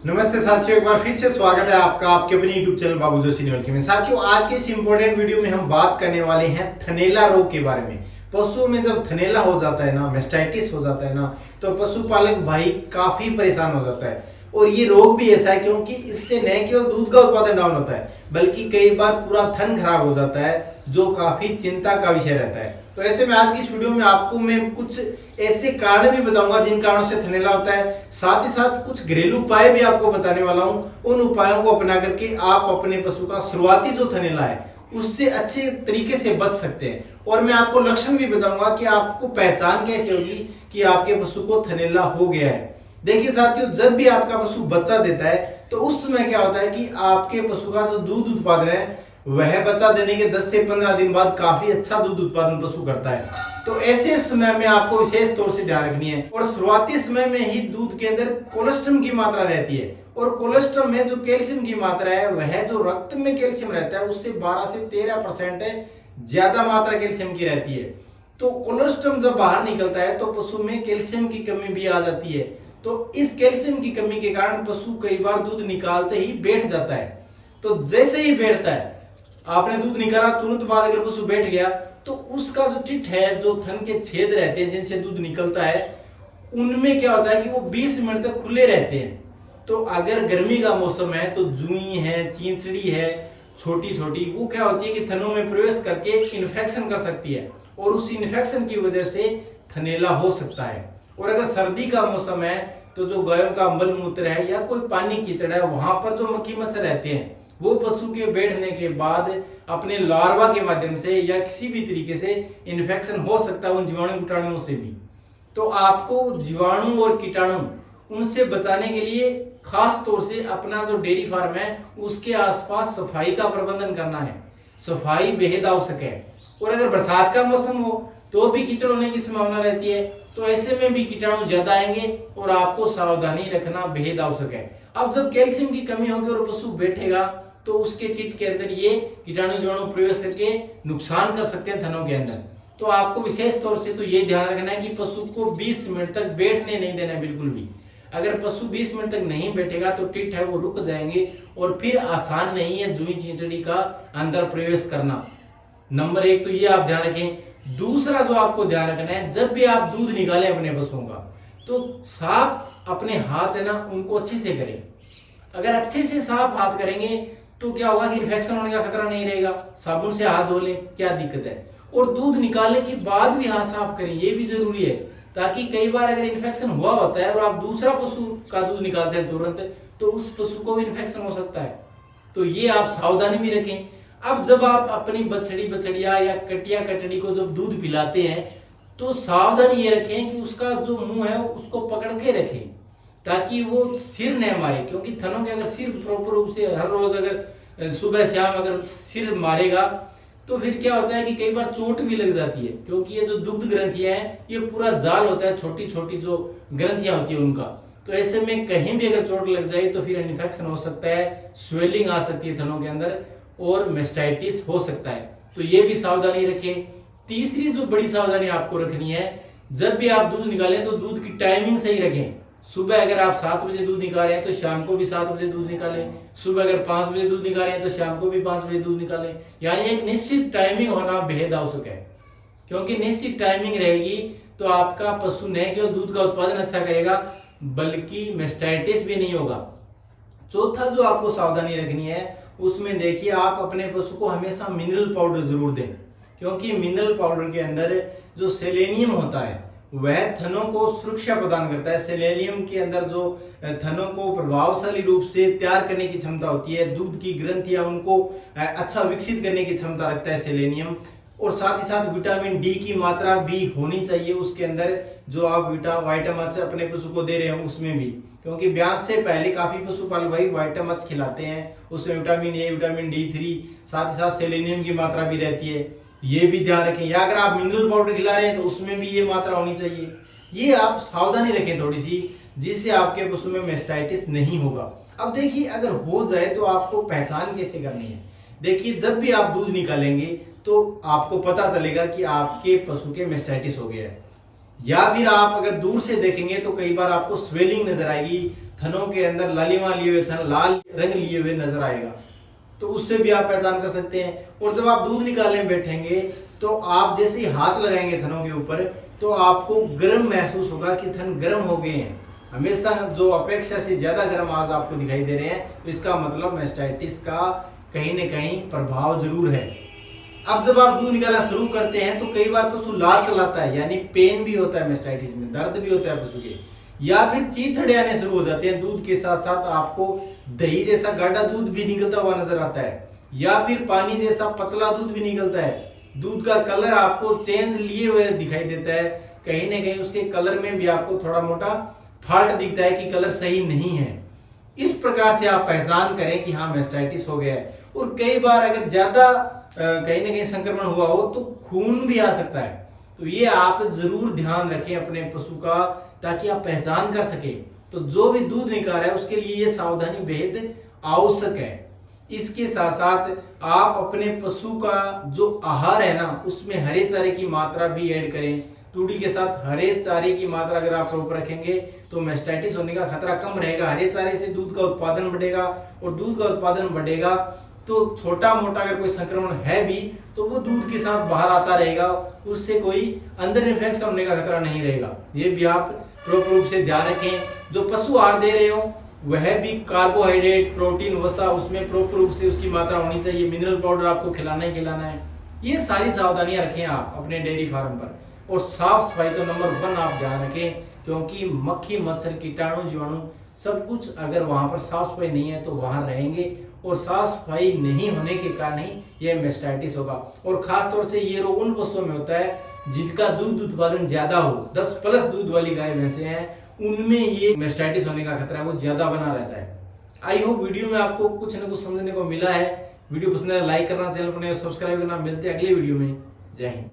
नमस्ते साथियों, एक बार फिर से स्वागत है आपका आपके अपने YouTube चैनल बाबू जोशी निवलके में। साथियों, आज के इस इंपॉर्टेंट वीडियो में हम बात करने वाले हैं थनैला रोग के बारे में। पशुओं में जब थनैला हो जाता है ना, मैस्टाइटिस हो जाता है ना, तो पशुपालक भाई काफी परेशान हो जाता है। और ये रोग भी ऐसा है क्योंकि इससे न केवल दूध का उत्पादन डाउन होता है बल्कि कई बार पूरा थन खराब हो जाता है, जो काफी चिंता का विषय रहता है। तो ऐसे में आज की इस वीडियो में आपको मैं कुछ ऐसे कारण भी बताऊंगा जिन कारणों से थनैला होता है, साथ ही साथ कुछ घरेलू उपाय भी आपको बताने वाला हूं। उन उपायों को अपना करके आप अपने पशु का शुरुआती जो थनैला है उससे अच्छे तरीके से बच सकते हैं। और मैं आपको लक्षण भी बताऊंगा कि आपको पहचान कैसे होगी कि आपके पशु को थनैला हो गया है। देखिए साथियों, जब भी आपका पशु बच्चा देता है तो उस समय क्या होता है कि आपके पशु का जो दूध उत्पादन है वह बच्चा देने के 10 से 15 दिन बाद काफी अच्छा दूध उत्पादन पशु करता है। तो ऐसे समय में आपको विशेष तौर से ध्यान रखनी है। और शुरुआती समय में ही दूध के अंदर कोलेस्ट्रॉल की मात्रा रहती है, और कोलेस्ट्रॉल में जो कैल्शियम की मात्रा है वह जो रक्त में कैल्शियम रहता है उससे 12 से 13% ज्यादा मात्रा कैल्शियम की रहती है। तो कोलेस्ट्रॉल जब बाहर निकलता है तो पशु में कैल्शियम की कमी भी आ जाती है। तो इस कैल्शियम की कमी के कारण पशु कई बार दूध निकालते ही बैठ जाता है। तो जैसे ही बैठता है, आपने दूध निकाला तुरंत बाद अगर पशु बैठ गया तो उसका जो टिट है, जो थन के छेद रहते हैं जिनसे दूध निकलता है, उनमें क्या होता है कि वो 20 मिनट तक खुले रहते हैं। तो अगर गर्मी का मौसम है तो जुई है, चींचड़ी है छोटी छोटी, वो क्या होती है कि थनों में प्रवेश करके इन्फेक्शन कर सकती है, और उस इन्फेक्शन की वजह से थनैला हो सकता है। और अगर सर्दी का मौसम है तो जो गायों का मल मूत्र है या कोई पानी कीचड़ है, वहां पर जो मक्खी मच्छर रहते हैं वो पशु के बैठने के बाद अपने लार्वा के माध्यम से या किसी भी तरीके से इन्फेक्शन हो सकता है उन जीवाणु कीटाणुओं से भी। तो आपको जीवाणु और कीटाणु उनसे बचाने के लिए खास तौर से अपना जो डेयरी फार्म है उसके आसपास सफाई का प्रबंधन करना है। सफाई बेहद आवश्यक है। और अगर बरसात का मौसम हो तो भी कीचड़ होने की संभावना रहती है, तो ऐसे में भी कीटाणु ज्यादा आएंगे और आपको सावधानी रखना बेहद आवश्यक है। अब जब कैल्शियम की कमी होगी और पशु बैठेगा तो उसके टिट के अंदर ये कीटाणु जीवाणु प्रवेश करके नुकसान कर सकते हैं थनों के अंदर। तो आपको विशेष तौर से तो ये ध्यान रखना है कि पशु को 20 मिनट तक बैठने नहीं देना बिल्कुल भी। अगर पशु 20 मिनट तक नहीं बैठेगा तो टिट है वो रुक जाएंगे और फिर आसान नहीं है जुई चिंचड़ी का अंदर प्रवेश करना। नंबर 1 तो ये आप ध्यान रखें। दूसरा जो आपको ध्यान रखना है, जब भी आप दूध निकालें अपने पशुओं का तो साफ अपने हाथ है ना उनको अच्छे से करें। अगर अच्छे से साफ हाथ करेंगे तो क्या होगा कि इन्फेक्शन होने का खतरा नहीं रहेगा। साबुन से हाथ धो लें, क्या दिक्कत है। और दूध निकालने के बाद भी हाथ साफ करें, ये भी जरूरी है, ताकि कई बार अगर इन्फेक्शन हुआ होता है और आप दूसरा पशु का दूध निकालते हैं तुरंत, तो उस पशु को भी इन्फेक्शन हो सकता है। तो ये आप सावधानी भी रखें। अब जब आप अपनी बछड़ी बछड़िया या कटिया कटड़ी को जब दूध पिलाते हैं तो सावधानी ये रखें कि उसका जो मुंह है उसको पकड़ के रखें, ताकि वो सिर न मारे। क्योंकि थनों के अगर सिर प्रॉपर रूप से हर रोज अगर सुबह शाम अगर सिर मारेगा तो फिर क्या होता है कि कई बार चोट भी लग जाती है। क्योंकि ये जो दुग्ध ग्रंथियां हैं ये पूरा जाल होता है, छोटी छोटी जो ग्रंथियां होती है उनका। तो ऐसे में कहीं भी अगर चोट लग जाए तो फिर इन्फेक्शन हो सकता है, स्वेलिंग आ सकती है थनों के अंदर और मैस्टाइटिस हो सकता है। तो ये भी सावधानी रखें। तीसरी जो बड़ी सावधानी आपको रखनी है, जब भी आप दूध निकालें तो दूध की टाइमिंग सही रखें। सुबह अगर आप 7 बजे दूध निकाल रहे हैं तो शाम को भी 7 बजे दूध निकालें। सुबह अगर 5 बजे दूध निकाल रहे हैं तो शाम को भी 5 बजे दूध निकालें। यानी एक निश्चित टाइमिंग होना बेहद आवश्यक है। क्योंकि निश्चित टाइमिंग रहेगी तो आपका पशु न केवल दूध का उत्पादन अच्छा करेगा बल्कि मैस्टाइटिस भी नहीं होगा। चौथा जो आपको सावधानी रखनी है उसमें देखिए, आप अपने पशु को हमेशा मिनरल पाउडर जरूर दें। क्योंकि मिनरल पाउडर के अंदर जो सेलेनियम होता है वह थनों को सुरक्षा प्रदान करता है। सेलेनियम के अंदर जो थनों को प्रभावशाली रूप से तैयार करने की क्षमता होती है, दूध की ग्रंथियां उनको अच्छा विकसित करने की क्षमता रखता है सेलेनियम। और साथ ही साथ विटामिन डी की मात्रा भी होनी चाहिए उसके अंदर, जो आप वाइटामस अपने पशु को दे रहे हैं उसमें भी। क्योंकि ब्याज से पहले काफी पशुपालक भाई वाइटामस खिलाते हैं, उसमें विटामिन ए, विटामिन D3, साथ ही साथ सेलेनियम की मात्रा भी रहती है, ये भी ध्यान रखें। या अगर आप मिनरल पाउडर खिला रहे हैं तो उसमें भी ये मात्रा होनी चाहिए। ये आप सावधानी रखें थोड़ी सी, जिससे आपके पशु में मैस्टाइटिस नहीं होगा। अब देखिए, अगर हो जाए तो आपको पहचान कैसे करनी है। देखिए, जब भी आप दूध निकालेंगे तो आपको पता चलेगा कि आपके पशु के मैस्टाइटिस हो गया है। या फिर आप अगर दूर से देखेंगे तो कई बार आपको स्वेलिंग नजर आएगी, थनों के अंदर लालिमा लिए हुए, थन लाल रंग लिए हुए नजर आएगा, तो उससे भी आप पहचान कर सकते हैं। और जब आप दूध निकालने बैठेंगे तो आप जैसे ही हाथ लगाएंगे थनों के ऊपर तो आपको गर्म महसूस होगा कि थन गर्म हो गए हैं। हमेशा जो अपेक्षा से ज्यादा गर्म आज आपको दिखाई दे रहे हैं, तो इसका मतलब मैस्टाइटिस का कहीं न कहीं प्रभाव जरूर है। अब जब आप दूध निकालना शुरू करते हैं तो कई बार पशु लाल चलाता है, यानी पेन भी होता है, मैस्टाइटिस में दर्द भी होता है पशु के, या फिर चीथड़े आने शुरू हो जाते हैं। दूध के साथ साथ आपको दही जैसा गाढ़ा दूध भी निकलता हुआ नजर आता है, या फिर पानी जैसा पतला दूध भी निकलता है। दूध का कलर आपको चेंज लिए हुए दिखाई देता है, कहीं ना कहीं उसके कलर में भी आपको थोड़ा मोटा फॉल्ट दिखता है कि कलर सही नहीं है। इस प्रकार से आप पहचान करें कि हाँ मैस्टाइटिस हो गया है। और कई बार अगर ज्यादा कहीं ना कहीं संक्रमण हुआ हो तो खून भी आ सकता है। तो ये आप जरूर ध्यान रखें अपने पशु का, ताकि आप पहचान कर सके। तो जो भी दूध निकाल रहा है उसके लिए ये सावधानी बेहद आवश्यक है। इसके साथ साथ आप अपने पशु का जो आहार है ना, उसमें हरे चारे की मात्रा भी ऐड करें। तूड़ी के साथ हरे चारे की मात्रा अगर आप प्रॉपर रखेंगे तो मैस्टाइटिस होने का खतरा कम रहेगा। हरे चारे से दूध का उत्पादन बढ़ेगा, और दूध का उत्पादन बढ़ेगा तो छोटा मोटा अगर कोई संक्रमण है भी तो वो दूध के साथ बाहर आता रहेगा, उससे कोई अंदर इन्फेक्शन होने का खतरा नहीं रहेगा। ये भी आप प्रॉपर रूप से ध्यान रखें। जो पशु आहार दे रहे हो वह भी कार्बोहाइड्रेट, प्रोटीन, वसा उसमें प्रॉपर रूप से उसकी मात्रा होनी चाहिए। मिनरल पाउडर आपको खिलाना ही खिलाना है। ये सारी सावधानियां रखें आप अपने डेयरी फार्म पर। और साफ सफाई तो नंबर 1 आप ध्यान रखें, क्योंकि मक्खी, मच्छर, कीटाणु, जीवाणु सब कुछ अगर वहां पर साफ सफाई नहीं है तो वहां रहेंगे, और साफ सफाई नहीं होने के कारण ही यह मैस्टाइटिस होगा। और खास तौर से ये रोग उन पशुओं में होता है जिनका दूध उत्पादन ज्यादा हो, 10+ दूध वाली गाय भैंसे हैं, उनमें ये मैस्टाइटिस होने का खतरा वो ज्यादा बना रहता है। आई होप वीडियो में आपको कुछ न कुछ समझने को मिला है। वीडियो पसंद है लाइक करना, चैनल को सब्सक्राइब करना। मिलते हैं अगले वीडियो में। जय हिंद।